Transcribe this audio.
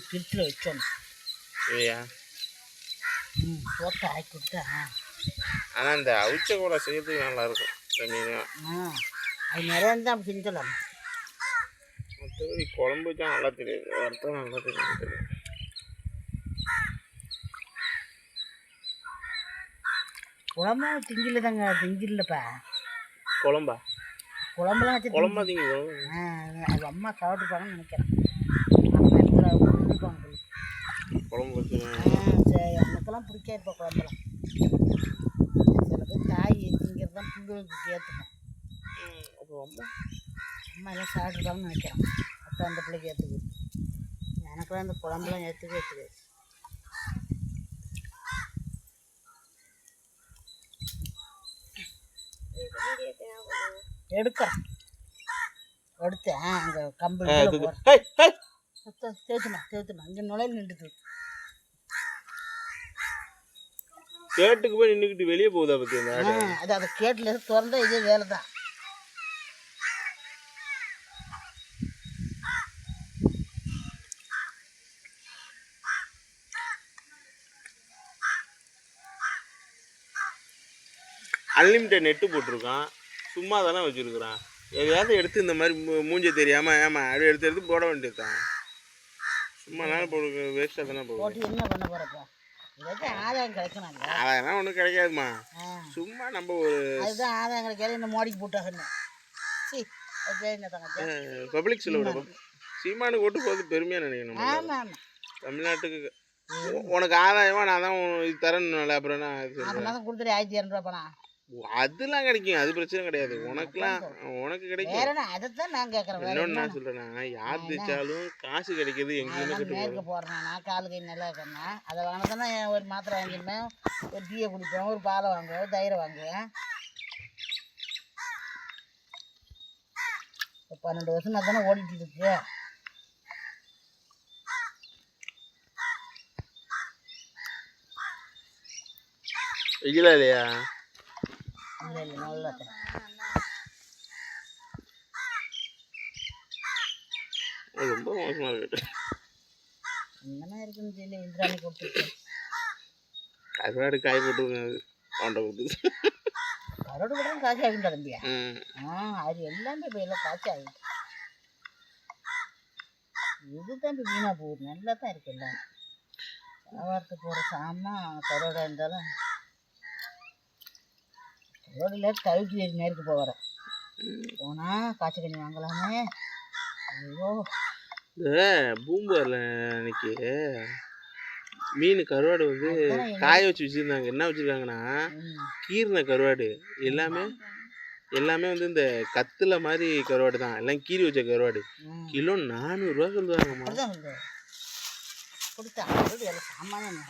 கிணத்துல வச்சோம் இல்லையா? போட்டு ஆக்கி கொடுத்தா. ஆனால் இந்த அவிச்ச கூட செய்யறதுக்கு நல்லா இருக்கும் இந்த மீன். அது நிறைய தான் செஞ்சலாம். மற்றபடி குழம்பு தான் நல்லா தெரியுது, வறுத்தம் நல்லா தெரியுது. குழம்பா திங்கில தாங்க, திங்கில்லப்பா. குழம்பா குழம்புலாம் வச்சு குழம்பா திங்கி. அது அம்மா சாப்பிட்டுருப்பாங்கன்னு நினைக்கிறேன். குழம்பு வச்சு சரி, எனக்கெல்லாம் பிடிக்காது இப்போ குழம்புலாம். சில பேர் காய் திங்கிறது தான் புண்ணுக்கு ஏற்றுக்கும். அப்போ அம்மா எல்லாம் சாப்பிட்ருப்பாங்கன்னு நினைக்கிறேன். அப்போ அந்த பிள்ளைக்கு ஏற்றுக்குது. எனக்கெல்லாம் அந்த குழம்புலாம் ஏற்றுக்காது. எடுத்தேன் அங்கே கம்பு சேர்த்துமா இங்கே நுழையில் நின்றுட்டு கேட்டுக்கு போய் நின்றுக்கிட்டு வெளியே போகுதா பற்றி. அது அதை கேட்டில் திறந்தா இதே வேலை தான். அன்லிமிட்டட் நெட்டு போட்டிருக்கான், சும்மா தானே வச்சுருக்குறான். எதையாவது எடுத்து இந்த மாதிரி மூஞ்ச தெரியாமல் அப்படி எடுத்து போட வேண்டியது தான். சும்மா நாள் போட்டு வேஸ்ட்டாக தானே போட்டு என்ன பண்ண போகிறப்ப ஆதாயம் கிடைக்கணும். அதெல்லாம் ஒன்றும் கிடைக்காதுமா, சும்மா நம்ம ஒரு அதுதான் ஆதாயம் கிடைக்காது. இந்த மோடிக்கு போட்டாங்க பப்ளிக் சொல்ல சீமானுக்கு ஓட்டு போகிறது பெருமையாக நினைக்கணும். ஆமாம், தமிழ்நாட்டுக்கு உனக்கு ஆதாயமா நான் தான் இது தரேன்னு. அப்புறம் நான் கொடுத்துட்டு 1200 பணம் அதெல்லாம் கிடைக்கும், அது பிரச்சனை கிடையாது. உனக்கு கிடைக்கும். அதைத்தான் நான் கேட்குறேன். இன்னொன்று நான் சொல்கிறேன்னா, யார் தைச்சாலும் காசு கிடைக்கிது எங்கேயுமே. மேற்கு போடுறேன் நான், காலு கை நல்லா இருக்கேன்னா அதை வாங்கினா ஒரு மாத்திரை வாங்கிருந்தேன், ஒரு டீயை குடிப்பேன், ஒரு பாலை வாங்குவேன், ஒரு தயிரை வாங்குவேன். 12 வருஷமா தானே ஓடிட்டு இருக்கு. வெயிலா இல்லையா? நல்லா ரொம்ப மோசமா இருக்கு. என்னன்னா இருக்குன்னு சொல்லி இந்திராணி கொடுத்துருக்கேன். கருவாடு காய் போட்டுருக்காங்க, கொண்ட கொடுத்து கருவாடு கூட காய்ச்சி ஆகிட்டு தம்பியா. அது எல்லாமே இப்போ எல்லாம் காய்ச்சி ஆகிட்டு. இதுதான் இப்போ வீணாக போகுது. நல்லா தான் இருக்கு எல்லாம். வியாபாரத்துக்கு போகிற சாமான் கருவாடாக இருந்தாலும் கருவாடில் கழுத்து நேருக்கு போகிறேன். போனால் காய்ச்சி கண்ணி வாங்கலாமே. ஐயோ, இந்த பூம்புகாரில் அன்னைக்கு மீன் கருவாடு வந்து காய வச்சு வச்சுருந்தாங்க. என்ன வச்சுருக்காங்கன்னா, கீரின கருவாடு எல்லாமே வந்து இந்த கத்துல மாதிரி கருவாடு தான், எல்லாம் கீரி வச்ச கருவாடு. கிலோ 400 ரூபா சொல்லுவாங்கம்மா. கொடுத்தா சாமானியம்.